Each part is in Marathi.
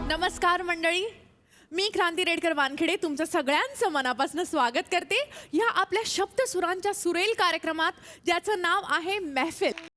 नमस्कार मंडळी, मी क्रांती रेडकर वानखेडे तुमचं सगळ्यांचं मनापासून स्वागत करते ह्या आपल्या शब्दसुरांच्या सुरेल कार्यक्रमात, ज्याचं नाव आहे महफिल.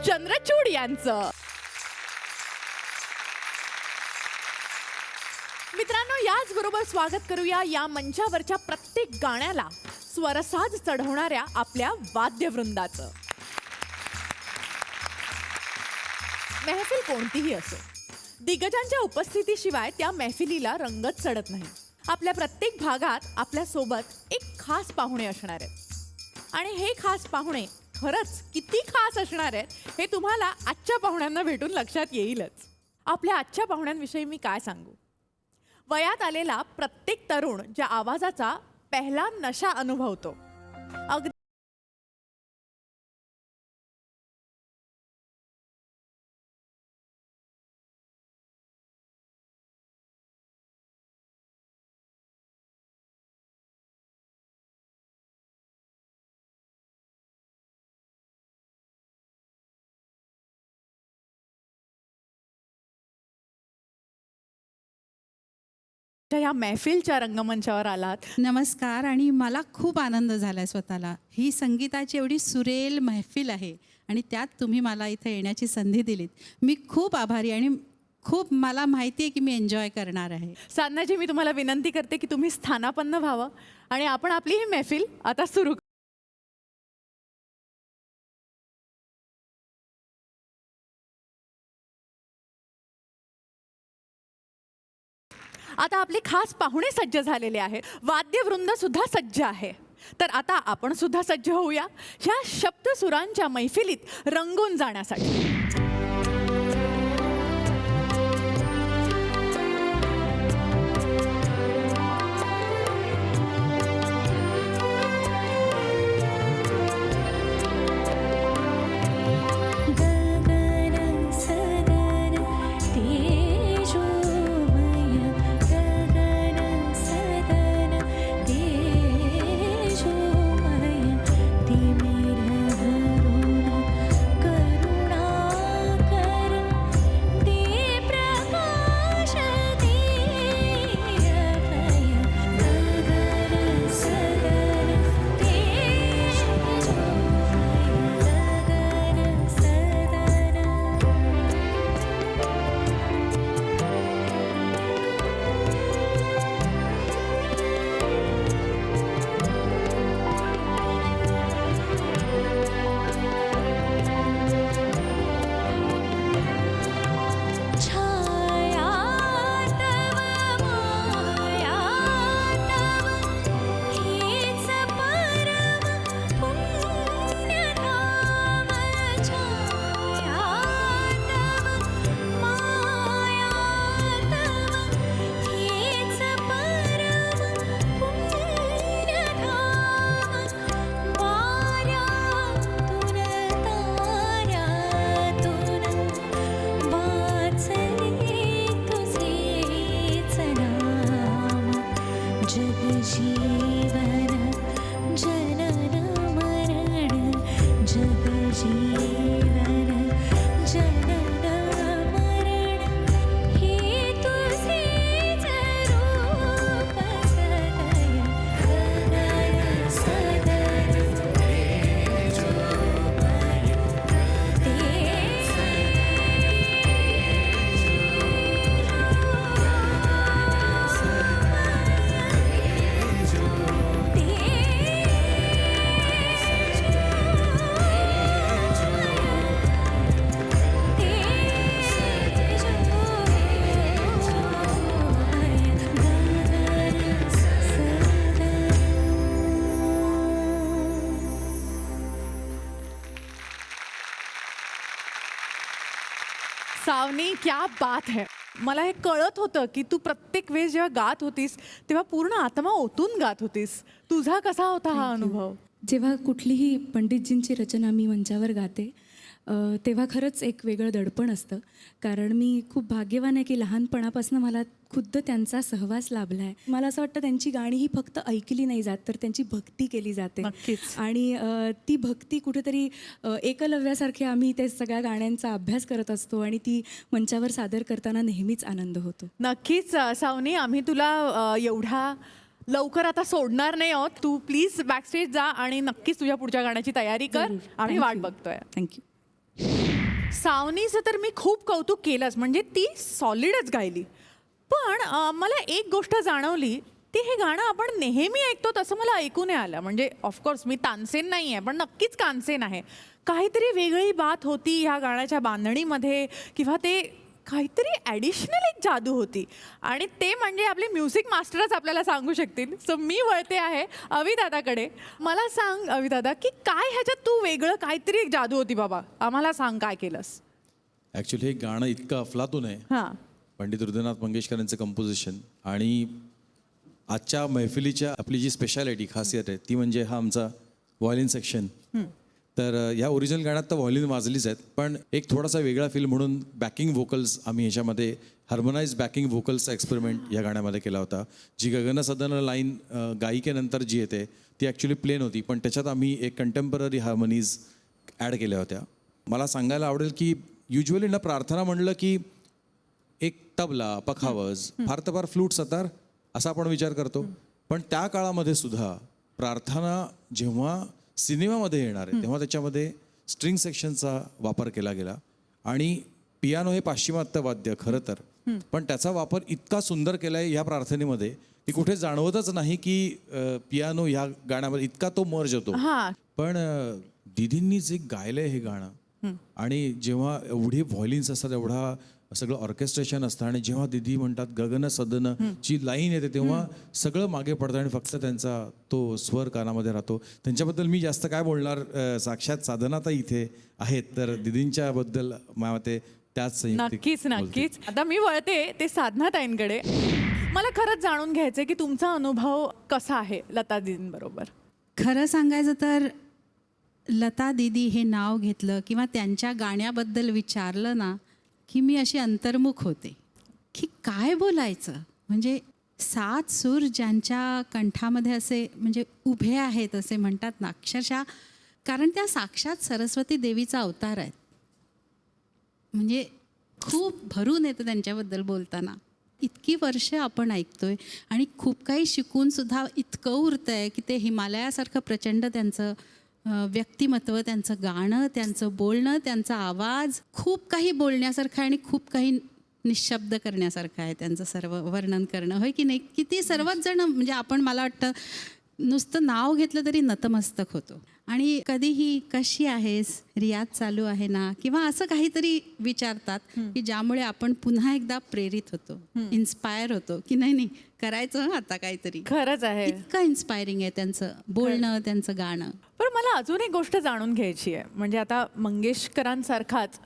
चंद्रचूड यांचं. मित्रांनो, याच बरोबर स्वागत करूया या मंचावरच्या प्रत्येक गाण्याला स्वरसाज चढवणाऱ्या आपल्या वाद्यवृंदाचं. महफिल कोणतीही असो, दिग्गजांच्या उपस्थितीशिवाय त्या महफिलीला रंगत चढत नाही. आपल्या प्रत्येक भागात आपल्या सोबत एक खास पाहुणे असणार आहेत आणि हे खास पाहुणे खरंच किती खास असणार आहेत हे तुम्हाला आजच्या पाहुण्यांना भेटून लक्षात येईलच. आपल्या आजच्या पाहुण्यांविषयी मी काय सांगू. वयात आलेला प्रत्येक तरुण ज्या आवाजाचा पहिला नशा अनुभवतो, अगदी या महफिलच्या रंगमंचावर आलात. नमस्कार. आणि मला खूप आनंद झाला आहे स्वतःला. ही संगीताची एवढी सुरेल महफिल आहे आणि त्यात तुम्ही मला इथे येण्याची संधी दिलीत. मी खूप आभारी आणि खूप मला माहिती आहे की मी एन्जॉय करणार आहे. साधनाजी, मी तुम्हाला विनंती करते की तुम्ही स्थानापन्न व्हावं आणि आपण आपली ही महफिल आता सुरू. आता आपले खास पाहुणे सज्ज झालेले आहे, वाद्यवृंद सुद्धा सज्ज आहे. तर आता आपण सुद्धा सज्ज होऊया ह्या शब्दसुरांच्या मैफिलीत रंगून जाण्यासाठी. करुणा सावनी, क्या बात है. मला हे कळत होतं की तू प्रत्येक वेळेस जेव्हा गात होतीस तेव्हा पूर्ण आत्मा ओतून गात होतीस. तुझा कसा होता हा अनुभव? जेव्हा कुठलीही पंडितजींची रचना मी मंचावर गाते तेव्हा खरंच एक वेगळं दडपण असतं. कारण मी खूप भाग्यवान आहे की लहानपणापासून मला खुद्द त्यांचा सहवास लाभला आहे. मला असं वाटतं त्यांची गाणी ही फक्त ऐकली नाही जात, तर त्यांची भक्ती केली जाते. नक्कीच. आणि ती भक्ती कुठेतरी एकलव्यासारखे आम्ही त्या सगळ्या गाण्यांचा अभ्यास करत असतो आणि ती मंचावर सादर करताना नेहमीच आनंद होतो. नक्कीच सावनी, आम्ही तुला एवढा लवकर आता सोडणार नाही आहोत. तू प्लीज बॅकस्टेज जा आणि नक्कीच तुझ्या पुढच्या गाण्याची तयारी कर. जरूर. आम्ही Thank वाट you. बघतोय. थँक्यू. सावनीचं तर मी खूप कौतुक केलंच, म्हणजे ती सॉलिडच गायली. पण मला एक गोष्ट जाणवली, ती हे गाणं आपण नेहमी ऐकतो तसं मला ऐकू नाही आलं. म्हणजे ऑफकोर्स मी तानसेन नाही आहे, पण नक्कीच कानसेन आहे. काहीतरी वेगळी बात होती ह्या गाण्याच्या बांधणीमध्ये, किंवा ते काहीतरी ॲडिशनल एक जादू होती, आणि ते म्हणजे आपले म्युझिक मास्टरच आपल्याला सांगू शकतील. सो मी वळते आहे अविदादाकडे. मला सांग अविदादा, की काय ह्याच्यात तू वेगळं काहीतरी एक जादू होती बाबा, आम्हाला सांग काय केलंस? ॲक्च्युली हे गाणं इतकं अफलातून आहे. हां. पंडित हृदयनाथ मंगेशकरांचं कंपोजिशन, आणि आजच्या मैफिलीच्या आपली जी स्पेशालिटी खासियत आहे ती म्हणजे हा आमचा व्हायोलिन सेक्शन. तर ह्या ओरिजिनल गाण्यात तर व्हायोलिन वाजलीच आहेत, पण एक थोडासा वेगळा फील म्हणून बॅकिंग व्होकल्स आम्ही ह्याच्यामध्ये हार्मोनाइज बॅकिंग व्होकल्सचा एक्सपेरिमेंट या गाण्यामध्ये केला होता. जी गगन सदन लाईन गायिकेनंतर जी येते ती ॲक्च्युली प्लेन होती, पण त्याच्यात आम्ही एक कंटेम्पररी हार्मोनीज ॲड केल्या होत्या. मला सांगायला आवडेल की युजली ना प्रार्थना म्हणलं की एक तबला, पखावज, फार तर फार फ्लूट, सतार असा आपण विचार करतो. पण त्या काळामध्ये सुद्धा प्रार्थना जेव्हा सिनेमामध्ये येणार आहे तेव्हा त्याच्यामध्ये स्ट्रिंग सेक्शनचा वापर केला गेला. आणि पियानो हे पाश्चिमात्य वाद्य खरं तर, पण त्याचा वापर इतका सुंदर केला आहे ह्या प्रार्थनेमध्ये की कुठे जाणवतच नाही की पियानो ह्या गाण्यामध्ये इतका तो मर्ज होतो. पण दीदींनी जे गायलंय हे गाणं, आणि जेव्हा एवढी व्हायोलिन्स असतात, एवढा सगळं ऑर्केस्ट्रेशन असतं, आणि जेव्हा दीदी म्हणतात गगन सदन ची लाईन येते तेव्हा सगळं मागे पडतं आणि फक्त त्यांचा तो स्वर कानामध्ये राहतो. त्यांच्याबद्दल मी जास्त काय बोलणार, साक्षात साधनाता इथे आहेत, तर दीदींच्या बद्दल मला ते त्याच नक्कीच नक्कीच. आता मी वळते ते साधनाताईंकडे. मला खरंच जाणून घ्यायचंय की तुमचा अनुभव कसा आहे लता दीदींबरोबर? खरं सांगायचं तर लता दीदी हे नाव घेतलं किंवा त्यांच्या गाण्याबद्दल विचारलं ना की मी अशी अंतर्मुख होते की काय बोलायचं. म्हणजे 7 सूर ज्यांच्या कंठामध्ये असे म्हणजे उभे आहेत असे म्हणतात ना अक्षरशः, कारण त्या साक्षात सरस्वती देवीचा अवतार आहेत. म्हणजे खूप भरून येतं त्यांच्याबद्दल बोलताना. इतकी वर्ष आपण ऐकतोय आणि खूप काही शिकून सुद्धा इतकं उरतं आहे की ते हिमालयासारखं प्रचंड त्यांचं व्यक्तिमत्व, त्यांचं गाणं, त्यांचं बोलणं, त्यांचा आवाज, खूप काही बोलण्यासारखं आहे आणि खूप काही निशब्द करण्यासारखं आहे त्यांचं सर्व वर्णन करणं, होय की नाही? किती सर्वच जण म्हणजे आपण, मला वाटतं नुसतं नाव घेतलं तरी नतमस्तक होतो. आणि कधीही कशी आहेस, रियाज चालू आहे ना, किंवा असं काहीतरी विचारतात की ज्यामुळे आपण पुन्हा एकदा प्रेरित होतो, इन्स्पायर होतो की नाही नाही करायचं आता काहीतरी. खरंच आहे, इतकं इन्स्पायरिंग आहे त्यांचं बोलणं, त्यांचं गाणं. पण मला अजून एक गोष्ट जाणून घ्यायची आहे. म्हणजे आता मंगेशकरांसारखाच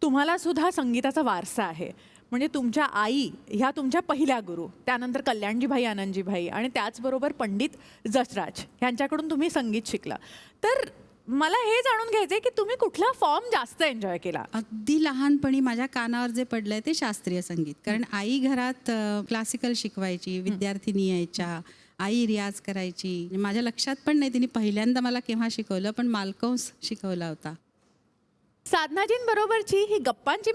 तुम्हाला सुद्धा संगीताचा वारसा आहे. म्हणजे तुमच्या आई ह्या तुमच्या पहिल्या गुरु, त्यानंतर कल्याणजीभाई, आनंदजीभाई, आणि त्याचबरोबर पंडित जसराज यांच्याकडून तुम्ही संगीत शिकला. तर मला हे जाणून घ्यायचंय की तुम्ही कुठला फॉर्म जास्त एन्जॉय केला? अगदी लहानपणी माझ्या कानावर जे पडलंय ते शास्त्रीय संगीत. कारण आई घरात क्लासिकल शिकवायची, विद्यार्थिनी यायच्या, आई रियाज करायची. माझ्या लक्षात पण नाही तिने पहिल्यांदा मला केव्हा शिकवलं, पण मालकंस शिकवला होता. साधनाजींबरोबरची ही गप्पांची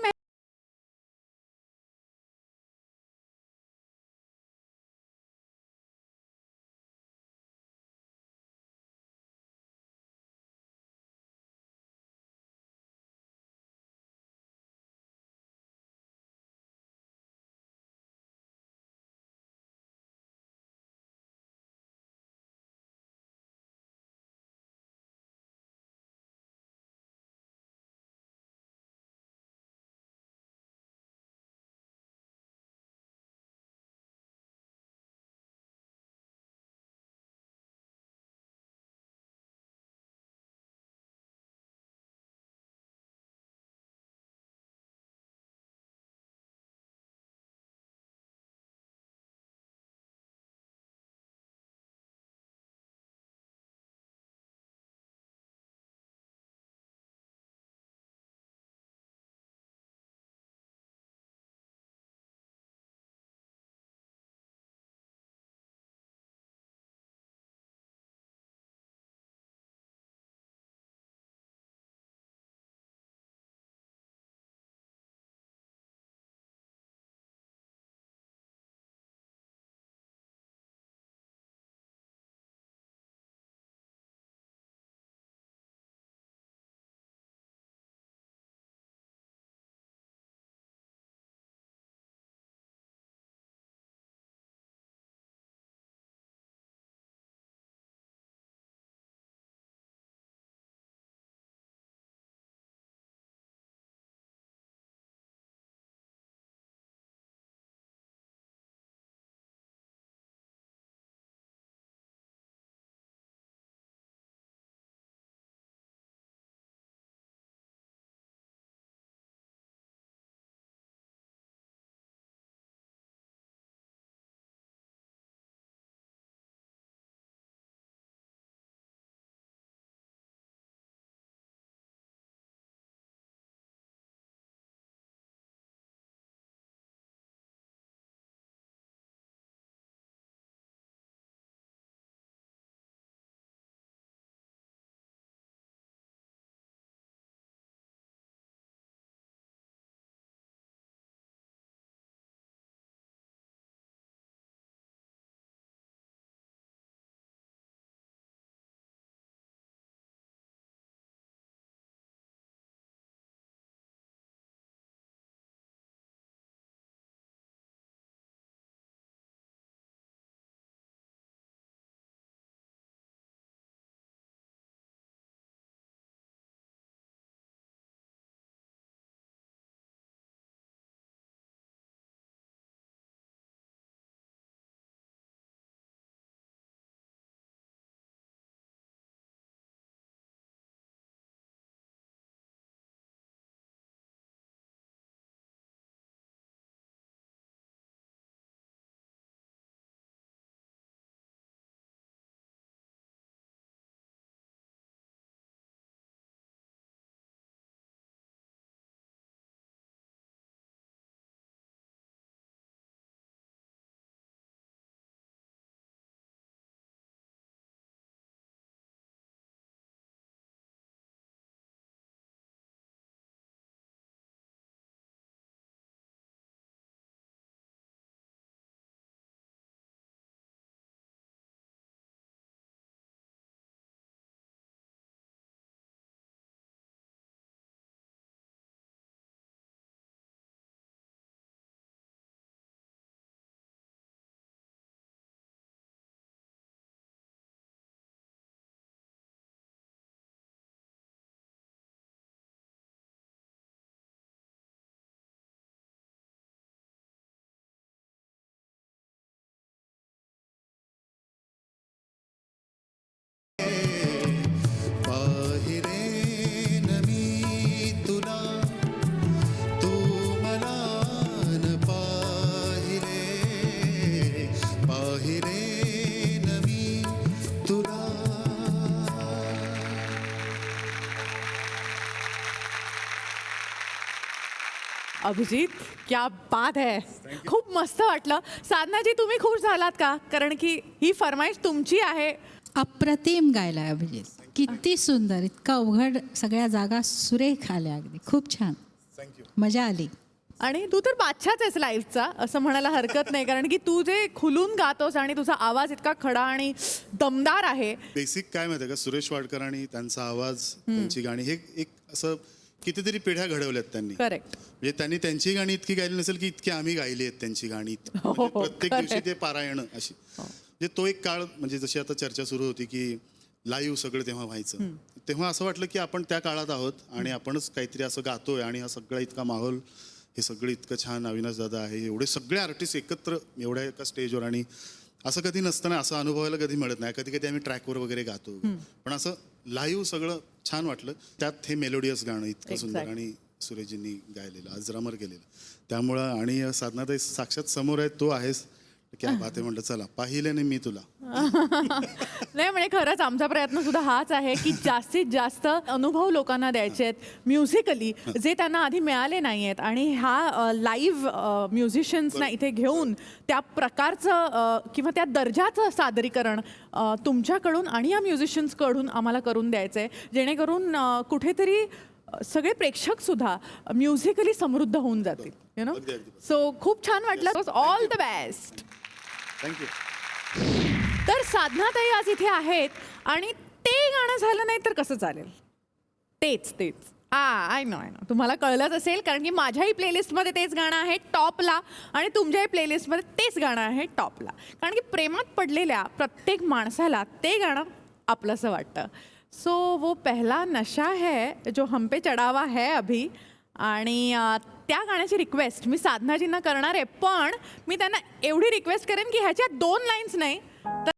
अभिजित क्या बात आहे, खूप मस्त वाटलं. साधनाजी तुम्ही खुश झालात का? कारण की ही फरमाईश तुमची आहे. अप्रतिम गायलाय अभिजित, किती सुंदर, इतका अवघड, सगळ्या जागा सुरेख आल्या, अगदी खूप छान, मजा आली. आणि तू तर बादशाच आहेस लाईव्हचा असं म्हणायला हरकत नाही, कारण की तू जे खुलून गातोस आणि तुझा आवाज इतका खडा आणि दमदार आहे. बेसिक काय माहिती आहे का, सुरेश वाडकर आणि त्यांचा आवाज, त्यांची गाणी, हे एक असं कितीतरी पिढ्या घडवल्यात त्यांनी. करेक्ट. म्हणजे त्यांनी त्यांची गाणी इतकी गायली नसेल की इतकी आम्ही गायली आहेत त्यांची गाणी. हो, म्हणजे प्रत्येक खरंय. दिवशी ते पारायण अशी. म्हणजे तो एक काळ, म्हणजे जशी आता चर्चा सुरू होती की लाईव्ह सगळं तेव्हा व्हायचं, तेव्हा असं वाटलं की आपण त्या काळात आहोत आणि आपणच काहीतरी असं गातोय आणि हा सगळा इतका माहोल, हे सगळं इतकं छान अविनाश दादा आहे, एवढे सगळे आर्टिस्ट एकत्र एवढ्या एका स्टेजवर, आणि असं कधी नसतं ना, असं अनुभवायला कधी मिळत नाही. कधी कधी आम्ही ट्रॅकवर वगैरे गातो, पण असं लाईव्ह सगळं छान वाटलं. त्यात हे मेलोडियस गाणं इतकं सुंदर आणि सुरेशजींनी गायलेलं, अजरामर केलेलं, त्यामुळं. आणि साधनाताई साक्षात समोर आहे, तो आहेस, क्या बात आहे. म्हटलं चला पाहिले नाही मी तुला. नाही म्हणजे खरंच आमचा प्रयत्न सुद्धा हाच आहे की जास्तीत जास्त अनुभव लोकांना द्यायचे आहेत म्युझिकली, जे त्यांना आधी मिळाले नाही आहेत. आणि ह्या लाईव्ह म्युझिशियन्सना इथे घेऊन त्या प्रकारचं किंवा त्या दर्जाचं सादरीकरण तुमच्याकडून आणि या म्युझिशियन्सकडून आम्हाला करून द्यायचं आहे, जेणेकरून कुठेतरी सगळे प्रेक्षक सुद्धा म्युझिकली समृद्ध होऊन जातील. You know. अगदी. सो खूप छान वाटलं. All the best. थँक्यू. तर साधनाताई आज इथे आहेत आणि ते गाणं झालं नाही तर कसं चालेल? तेच आय नो तुम्हाला कळलंच असेल, कारण की माझ्याही प्लेलिस्टमध्ये तेच गाणं आहे टॉपला आणि तुमच्याही प्लेलिस्टमध्ये तेच गाणं आहे टॉपला. कारण की प्रेमात पडलेल्या प्रत्येक माणसाला ते गाणं आपलंसं वाटतं. सो वो पहला नशा है जो हम पे चढा हुआ है अभी. आणि त्या गाण्याची रिक्वेस्ट मी साधनाजींना करणार आहे, पण मी त्यांना एवढी रिक्वेस्ट करेन की ह्याच्या 2 लाईन्स नाही तर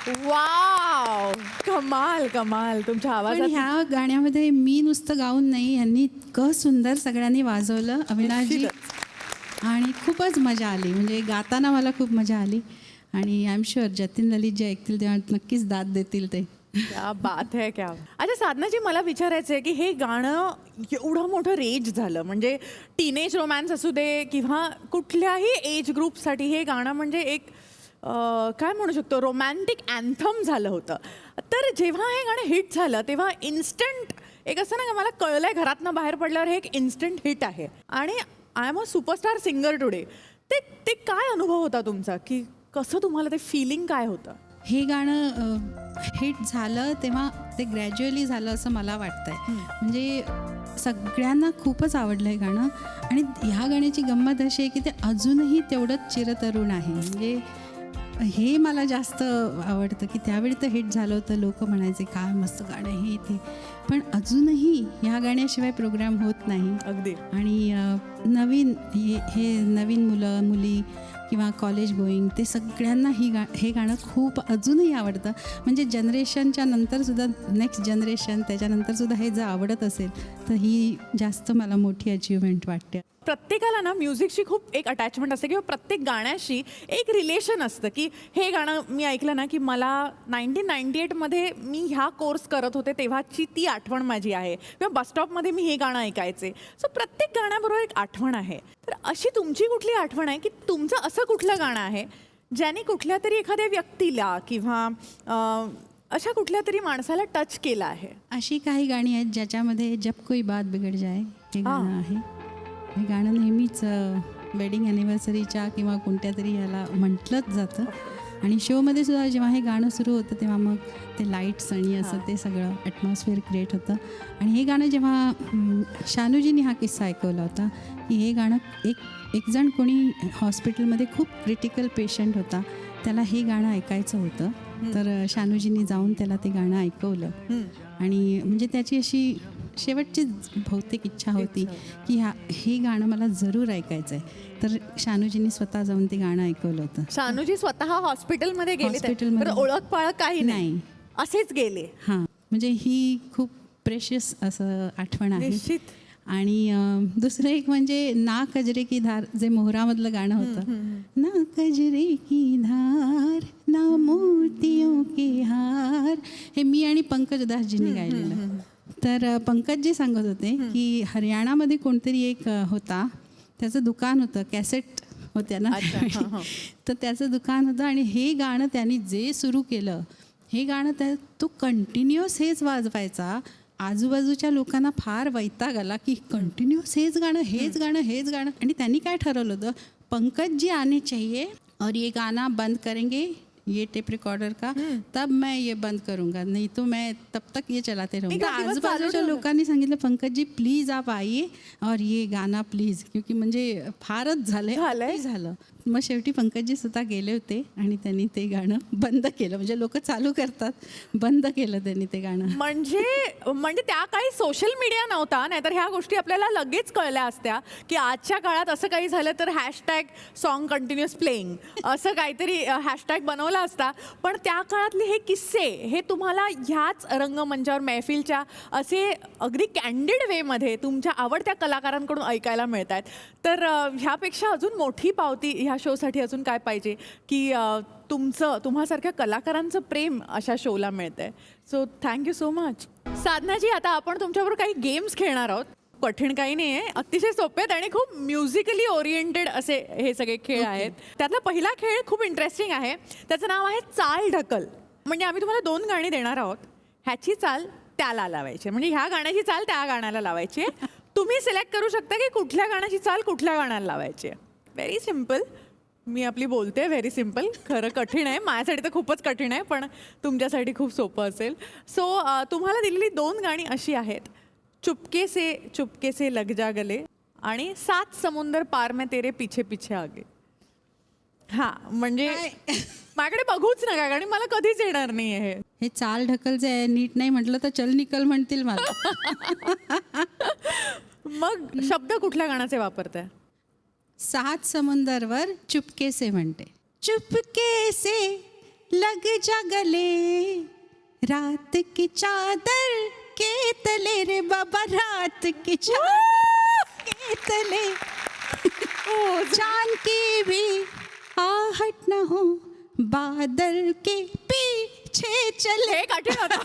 वाव, कमाल कमाल तुमच्या पण आवाजात. ह्या गाण्यामध्ये मी नुसतं गाऊन नाही, यांनी इतकं सुंदर सगळ्यांनी वाजवलं अविनाशजी, आणि खूपच मजा आली. म्हणजे गाताना मला खूप मजा आली, आणि आय एम शुअर जतीन ललित जे ऐकतील तेव्हा नक्कीच दाद देतील ते. क्या बात है, क्या. अच्छा साधनाजी, मला विचारायचं आहे की हे गाणं एवढं मोठं रेज झालं, म्हणजे टीनेज रोमॅन्स असू दे किंवा कुठल्याही एज ग्रुपसाठी हे गाणं म्हणजे एक काय म्हणू शकतो, रोमॅन्टिक अँथम झालं होतं. तर जेव्हा हे गाणं हिट झालं तेव्हा इन्स्टंट एक असं ना, मला कळलंय घरातनं बाहेर पडल्यावर हे एक इन्स्टंट हिट आहे आणि I am a superstar singer today. ते काय अनुभव होता तुमचा, की कसं तुम्हाला ते फिलिंग काय होतं? हे गाणं हिट झालं तेव्हा ते ग्रॅज्युअली झालं असं मला वाटतंय. म्हणजे सगळ्यांना खूपच आवडलं हे गाणं, आणि ह्या गाण्याची गंमत अशी आहे की ते अजूनही तेवढंच चिरतरुण आहे. म्हणजे हे मला जास्त आवडतं की त्यावेळी तर हिट झालं होतं, लोक म्हणायचे काय मस्त गाणं हे ते, पण अजूनही ह्या गाण्याशिवाय प्रोग्राम होत नाही. अगदी. आणि नवीन हे नवीन मुलं मुली किंवा कॉलेज गोईंग ते सगळ्यांना हे गाणं खूप अजूनही आवडतं. म्हणजे जनरेशनच्या नंतरसुद्धा नेक्स्ट जनरेशन त्याच्यानंतरसुद्धा हे जर आवडत असेल तर ही जास्त मला मोठी अचीवमेंट वाटते. प्रत्येकाला ना म्युझिकशी खूप एक अटॅचमेंट असते किंवा प्रत्येक गाण्याशी एक रिलेशन असतं, की हे गाणं मी ऐकलं ना की मला 1998मध्ये मी ह्या कोर्स करत होते तेव्हाची ती आठवण माझी आहे, किंवा बसस्टॉपमध्ये मी हे गाणं ऐकायचे. सो प्रत्येक गाण्याबरोबर एक आठवण आहे. तर अशी तुमची कुठली आठवण आहे की तुमचं असं कुठलं गाणं आहे ज्याने कुठल्या तरी एखाद्या व्यक्तीला किंवा अशा कुठल्या तरी माणसाला टच केलं आहे? अशी काही गाणी आहेत ज्याच्यामध्ये जब कोई बात बिघड जाए हे गाणं आहे. हे गाणं नेहमीच वेडिंग ॲनिव्हर्सरीच्या किंवा कोणत्या तरी याला म्हटलंच जातं. आणि शोमध्ये सुद्धा जेव्हा हे गाणं सुरू होतं तेव्हा मग ते लाईट्स आणि असं ते सगळं ॲटमॉस्फिअर क्रिएट होतं. आणि हे गाणं जेव्हा शानूजींनी हा किस्सा ऐकवला होता की हे गाणं एक जण कोणी हॉस्पिटलमध्ये खूप क्रिटिकल पेशंट होता, त्याला हे गाणं ऐकायचं होतं, तर शानूजींनी जाऊन त्याला ते गाणं ऐकवलं. आणि म्हणजे त्याची अशी शेवटची बहुतेक इच्छा होती की हे गाणं मला जरूर ऐकायचं आहे, तर शानूजींनी स्वतः जाऊन ते गाणं ऐकवलं होतं. शानूजी स्वतः हॉस्पिटलमध्ये गेले, हॉस्पिटलमध्ये. तर ओळख पाळख काही नाही. असेच गेले. हां, म्हणजे ही खूप प्रेशियस असं आठवण आहे. निश्चित. आणि दुसरं एक म्हणजे ना कजरे की धार, जे मोहरामधलं गाणं होतं, ना कजरे की धार ना मोतियों के हार, हे मी आणि पंकज उदासजींनी गायलेलं. तर पंकजजी सांगत होते की हरियाणामध्ये कोणतरी एक होता, त्याचं दुकान होतं, कॅसेट होत्या ना, तर त्याचं दुकान होतं, आणि हे गाणं त्यांनी जे सुरू केलं, हे गाणं तो कंटिन्युअस हेच वाजवायचा. आजूबाजूच्या लोकांना फार वैताग आला की कंटिन्युअस हेच गाणं हेच गाणं हेच गाणं. आणि त्यांनी काय ठरवलं होतं, पंकज जी आने चाहिए और ये गाना बंद करेंगे ये टेप रिकॉर्डर का, तब मैं ये बंद करूंगा, नहीं तो मैं तब तक ये चलाते रहूंगा. आजूबाजूच्या लोकांनी सांगितलं पंकज जी प्लीज आप आइए और ये गाना प्लीज, क्योंकि म्हणजे फारच झालं. मग शेवटी पंकजजी स्वतः गेले होते आणि त्यांनी ते गाणं बंद केलं. म्हणजे लोक चालू करतात, बंद केलं त्यांनी ते गाणं. म्हणजे त्या काळी सोशल मीडिया नव्हता, नाहीतर ह्या गोष्टी आपल्याला लगेच कळल्या असत्या की आजच्या काळात असं काही झालं तर हॅशटॅग सॉन्ग कंटिन्युअस प्लेइंग असं काहीतरी हॅशटॅग बनवला असता. पण त्या काळातले हे किस्से हे तुम्हाला ह्याच रंगमंचावर मैफिलच्या असे अगदी कॅन्डिड वेमध्ये तुमच्या आवडत्या कलाकारांकडून ऐकायला मिळत आहेत. तर ह्यापेक्षा अजून मोठी पावती ह्या शोसाठी अजून काय पाहिजे की तुम्हासारख्या कलाकारांचं प्रेम अशा शोला मिळतंय. So thank you so much. Sadhanaji, आता आपण तुमच्याबरोबर काही गेम्स खेळणार आहोत. कठीण काही नाही आहे, अतिशय सोपे आहेत आणि खूप म्युझिकली ओरिएंटेड असे हे सगळे खेळ आहेत. त्यातला पहिला खेळ खूप इंटरेस्टिंग आहे, त्याचं नाव आहे चाल ढकल. म्हणजे आम्ही तुम्हाला 2 गाणी देणार आहोत, ह्याची चाल त्याला लावायची, म्हणजे ह्या गाण्याची चाल त्या गाण्याला लावायची. तुम्ही सिलेक्ट करू शकता की कुठल्या गाण्याची चाल कुठल्या गाण्याला लावायची आहे. Very simple. मी आपली बोलते व्हेरी सिम्पल. खरं कठीण आहे, माझ्यासाठी तर खूपच कठीण आहे, पण तुमच्यासाठी खूप सोपं असेल. सो तुम्हाला दिलेली 2 गाणी अशी आहेत, चुपके से लग जा गले आणि 7 समुंदर पार में तेरे पीछे पीछे आगे. हां, म्हणजे माझ्याकडे बघूच नका कारण मला कधीच येणार नाही आहे हे चाल ढकल जे आहे, नीट नाही म्हटलं तर चल निकल म्हणतील मला. मग शब्द कुठल्या गाण्याचे वापरताय? 7 समुंदरवर चुपके से म्हणते. चुपके से लग जा गले, रात की चादर के तले रे बाबा, रात की चादर के तले, चांद की भी आहट न हो, बादल के पीछे चले. हे कठीण होतं.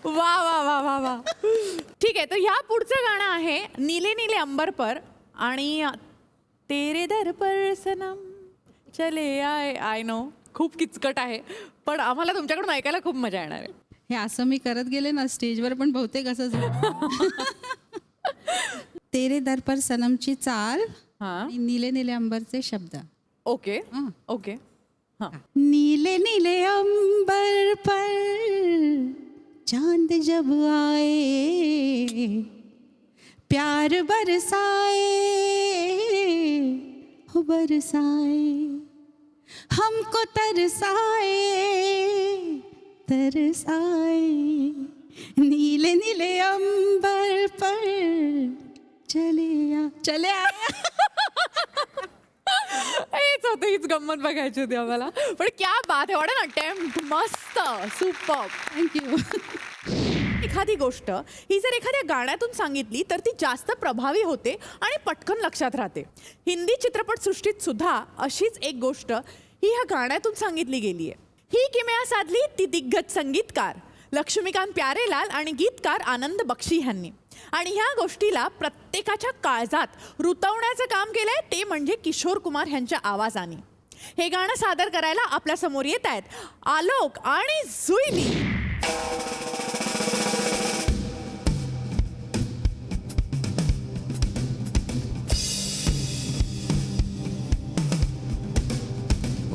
वा वा वा वा वा. ठीक आहे, तर ह्या पुढचं गाणं आहे नीले नीले अंबर पर आणि तेरे दर पर सनम चले आय. आय नो खूप किचकट आहे, पण आम्हाला तुमच्याकडून ऐकायला खूप मजा येणार आहे. हे असं मी करत गेले ना स्टेजवर, पण बहुतेक असंच तेरे दर पर सनमची चाल हां. आणि नीले नीले अंबरचे शब्द. ओके ओके हां. नीले नीले अंबर पर चांद जब आए, प्यार बरसाए हो बरसाए, हमको तरसाए तरसाए, नीले नीले अंबर पर चले आए. हेच होतं, हीच गंमत बघायची होती आम्हाला. पण क्या बात आहे, वॉट एन अटेम्प्ट. मस्त, सुपर. थँक्यू. एखादी गोष्ट ही जर एखाद्या गाण्यातून सांगितली तर ती जास्त प्रभावी होते आणि पटकन लक्षात राहते. हिंदी चित्रपटसृष्टीत सुद्धा अशीच एक गोष्ट ही ह्या गाण्यातून सांगितली गेली आहे. ही किमया साधली ती दिग्गज संगीतकार लक्ष्मीकांत प्यारेलाल आणि गीतकार आनंद बक्षी यांनी. आणि ह्या गोष्टीला प्रत्येकाच्या काळजात रुतवण्याचं काम केलंय ते म्हणजे किशोर कुमार यांच्या आवाजाने. हे गाणं सादर करायला आपल्या समोर येत आहेत आलोक आणि जुईली.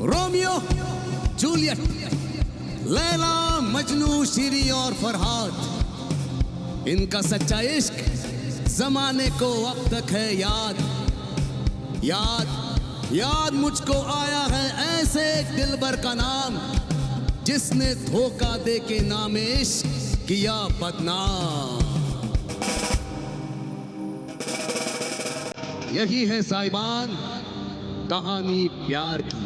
रोमियो जूलियट, लैला मजनू, शीरी और फरहाद, इनका सच्चा इश्क जमाने को अब तक है याद. याद याद मुझको आया है ऐसे एक दिलबर का नाम, जिसने धोखा दे के नाम इश्क किया बदनाम. यही है साहिबान कहानी प्यार की,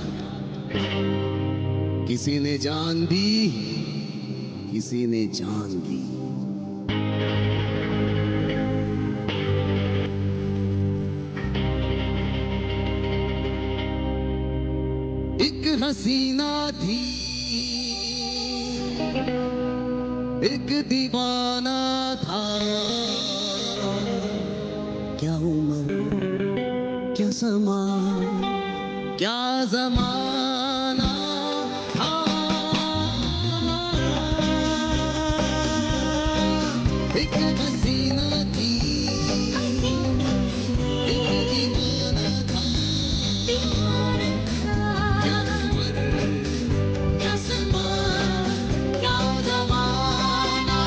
किसी ने जान दी, किसी ने जान दी. एक हसीना थी, एक दीवाना था, क्या उम्र क्या समा क्या जमाना था. एक हसीना थी, एक दीवाना था, क्या उम्र क्या समा क्या जमाना.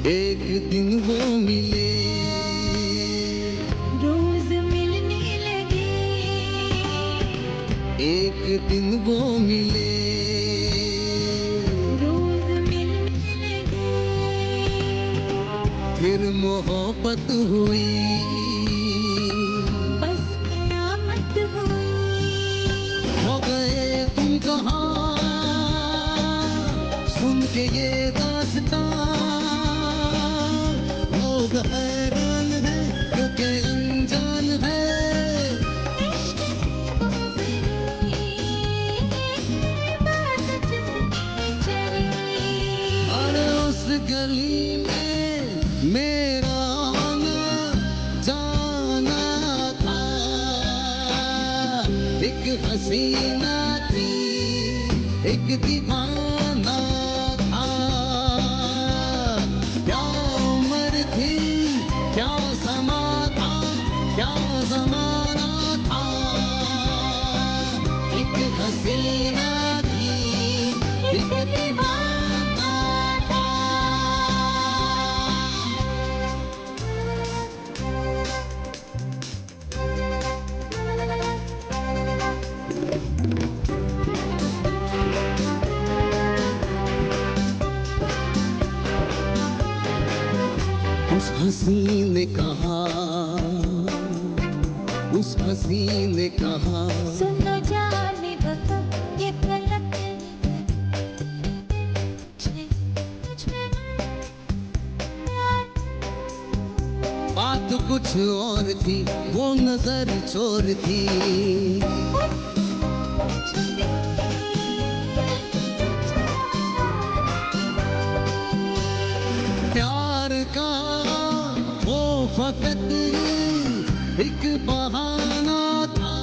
एक दिन वो मिले, रोज मिलने लगे, एक दिन वो मिले, रोज मिलने लगे, फिर मोहब्बत हुई. बस कयामत हुई. हो गए तुम कहाँ सुन के ये दास्तां, लोग हैरान है क्योंकि अनजान है. अरे उस गली में मेरा आना जाना था, एक हसीना थी, एक दीवाना था, क्या उम्र थी क्या समा था, क्या जमाना था. एक हसीना थी, उस हंसी ने कहा, उस हंसी ने कहा, सुनो जाने वक्त ये पलक बात कुछ और थी, वो नजर चोर थी। प्यार का वो फकत एक बहाना था,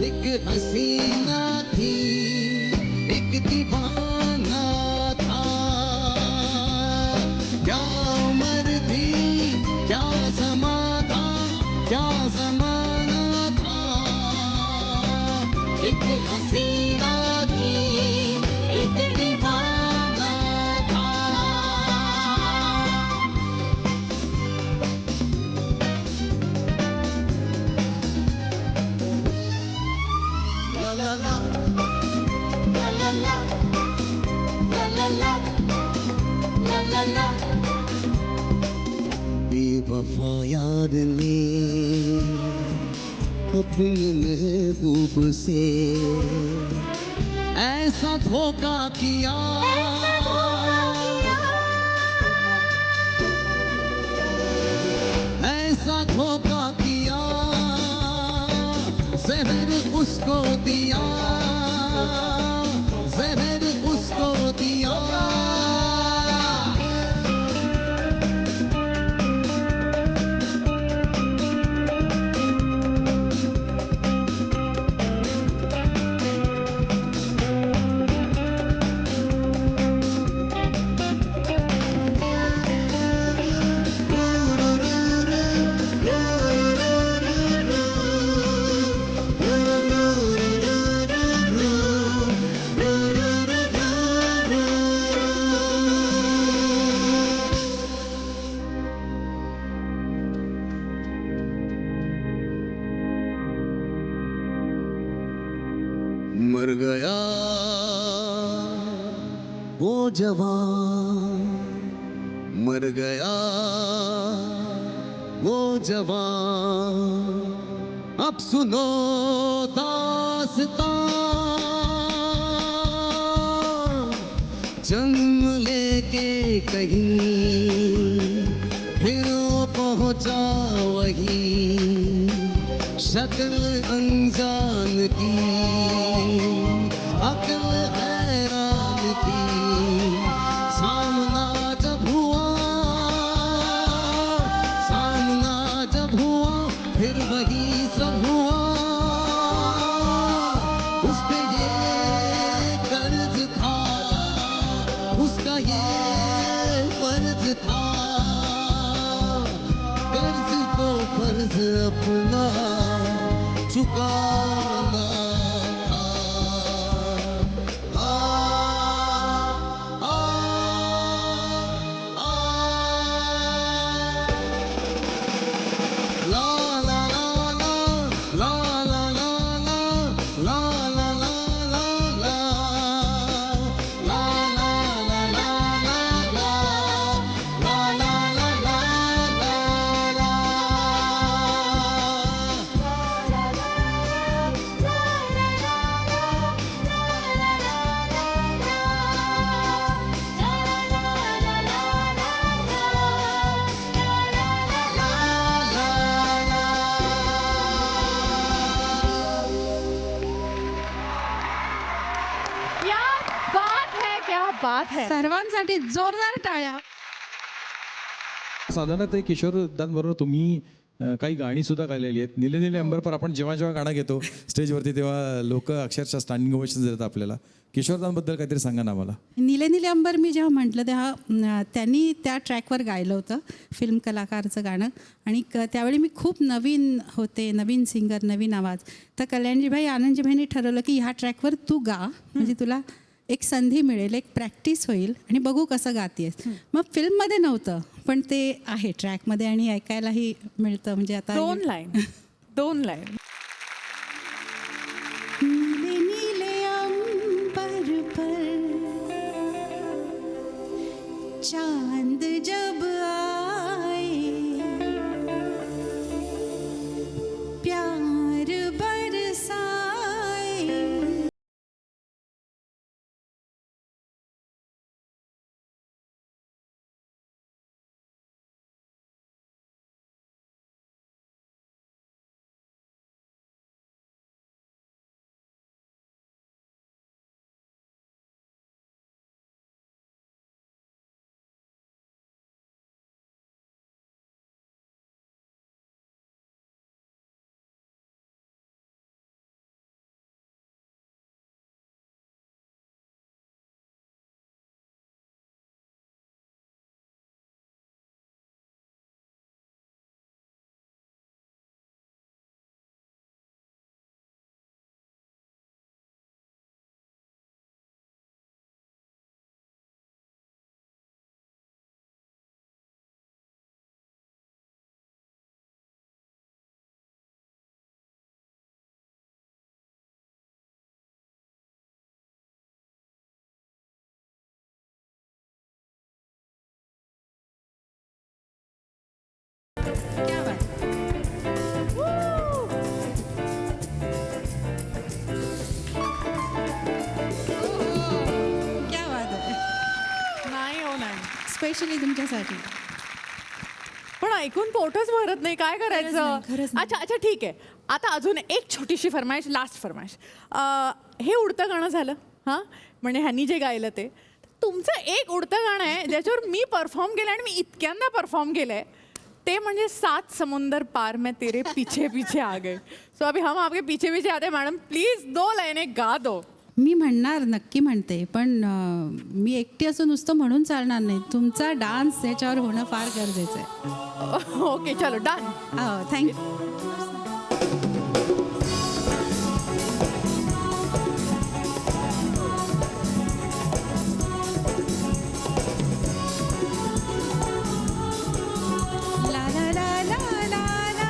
एक हसीना थी, एक दीवाना था। क्या उम्र थी, क्या समा था, क्या जमाना था। एक हसीना थी, एक दीवाना था। ला ला ला ला ला ला ला ला ला ला ला। बेवफा यार ने अपने महबूब से ऐसा धोखा किया, ऐसा धोखा किया। जहर उसको दिया, जहर उसको दिया। मर गया वो जवान, मर गया वो जवान। अब सुनो दास्तां, जन्म लेके कहीं फिर वो पहुंचा वही, शक्ल अनजान की, अक्ल हैरान की। सामना जब हुआ, सामना जब हुआ, फिर वही सब हुआ। उस पे ये कर्ज था, उसका ये फर्ज था। कर्ज को फर्ज अपना चुकाना था। आ, आ, आ, ला ला ला ला ला ला ला ला ला ला ला ला ला ला ला क्या बात है, क्या बात है. सर्वांसाठी जोरदार टाळ्या. साधारणतः किशोरदांबरोबर तुम्ही काही गाणी सुद्धा गायलेली आहेत. नीले नीले अंबर पर आपण जेव्हा जेव्हा गाणं घेतो स्टेजवरती तेव्हा लोक अक्षरशः स्टँडिंग ओवेशन देतात आपल्याला. किशोरदांबद्दल काहीतरी सांगा ना मला. नीले नीले अंबर मी जेव्हा म्हटलं तेव्हा त्यांनी त्या ट्रॅकवर गायलं होतं फिल्म कलाकारचं गाणं. आणि त्यावेळी मी खूप नवीन होते, नवीन सिंगर, नवीन आवाज. तर कल्याणजीभाई आनंदजीभाईंनी ठरवलं की ह्या ट्रॅकवर तू गा, म्हणजे तुला एक संधी मिळेल, एक प्रॅक्टिस होईल आणि बघू कसं गातेस. मग फिल्ममध्ये नव्हतं पण ते आहे ट्रॅकमध्ये आणि ऐकायलाही मिळतं. म्हणजे आता 2 लाईन 2 लाईन. नीले नीले अंबर पर चांद जब आए, प्यार बरसाए. क्या बात. क्या बात आहे. नाही हो नाही. स्पेशली तुमच्यासाठी. पण ऐकून पोटच भरत नाही, काय करायचं. खरंच नाही. अच्छा अच्छा ठीक आहे. आता अजून एक छोटीशी फरमाईश, लास्ट फरमाईश. हे उडतं गाणं झालं हां, म्हणजे ह्यांनी जे गायलं ते. तुमचं एक उडतं गाणं आहे ज्याच्यावर मी परफॉर्म केलं आणि मी इतक्यांदा परफॉर्म केलं आहे, ते म्हणजे 7 समुंदर पार मैं तेरे पीछे पीछे आ गए. सो अभी हम आपके पीछे पीछे आते. मॅडम प्लीज 2 लाईने गा दो. मी म्हणणार, नक्की म्हणते, पण मी एकटी असं नुसतं म्हणून चालणार नाही. तुमचा डान्स याच्यावर होणं फार गरजेचं आहे. ओके चलो डन. हो, थँक्यू. ला ला ला ला ला ला.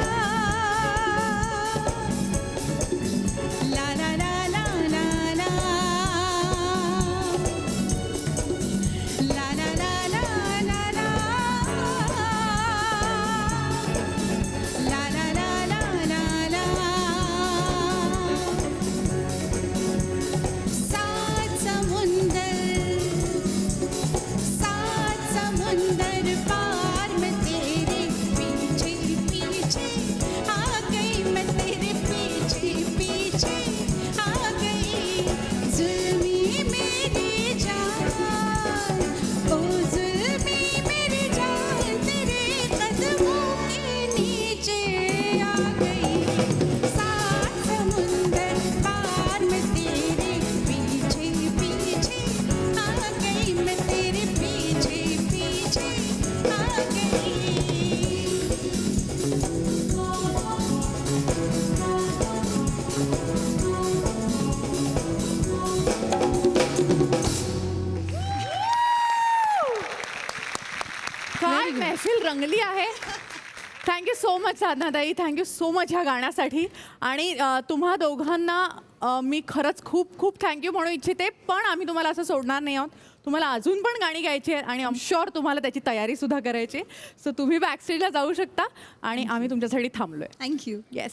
ला ला ला ला ला ला. ला ला ला ला ला ला. ला ला ला ला ला ला. सात समुंदर, सात समुंदर पार मैं तेरे पीछे पीछे आ गई. मैं तेरे पीछे पीछे आ गई. जुल्मी मेरी जान, ओ जुल्मी मेरी जान, तेरे कदमों के नीचे आ गई. सात समुंदर पार मैं तेरे पीछे पीछे आ गई. मैं तेरे पीछे पीछे आ गई. काय महफिल रंगली आहे. Thank you so much Sadhanatai, thank you so much ह्या गाण्यासाठी. आणि तुम्हा दोघांना मी खरंच खूप खूप थँक्यू म्हणू इच्छिते. पण आम्ही तुम्हाला असं सोडणार नाही आहोत. तुम्हाला अजून पण गाणी गायची आहेत आणि आय एम शुअर तुम्हाला त्याची तयारीसुद्धा करायची. सो तुम्ही बॅकस्टेजला जाऊ शकता आणि आम्ही तुमच्यासाठी थांबलोय. थँक्यू. येस.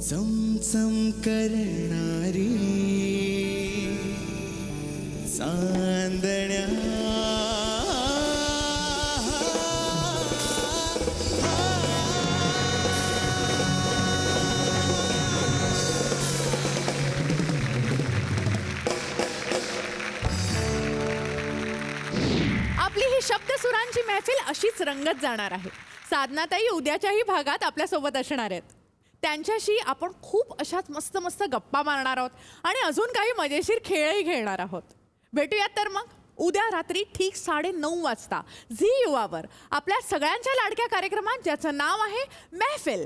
चमचम करणारी चांदण्या आपली ही शब्दसुरांची महफिल अशीच रंगत जाणार आहे. साधनाताई उद्याच्याही भागात आपल्यासोबत असणार आहेत. त्यांच्याशी आपण खूप अशाच मस्त मस्त गप्पा मारणार आहोत आणि अजून काही मजेशीर खेळही खेळणार आहोत. भेटूयात तर मग उद्या रात्री ठीक 9:30 वाजता झी युवावर आपल्या सगळ्यांच्या लाडक्या कार्यक्रमात, ज्याचं नाव आहे महफिल.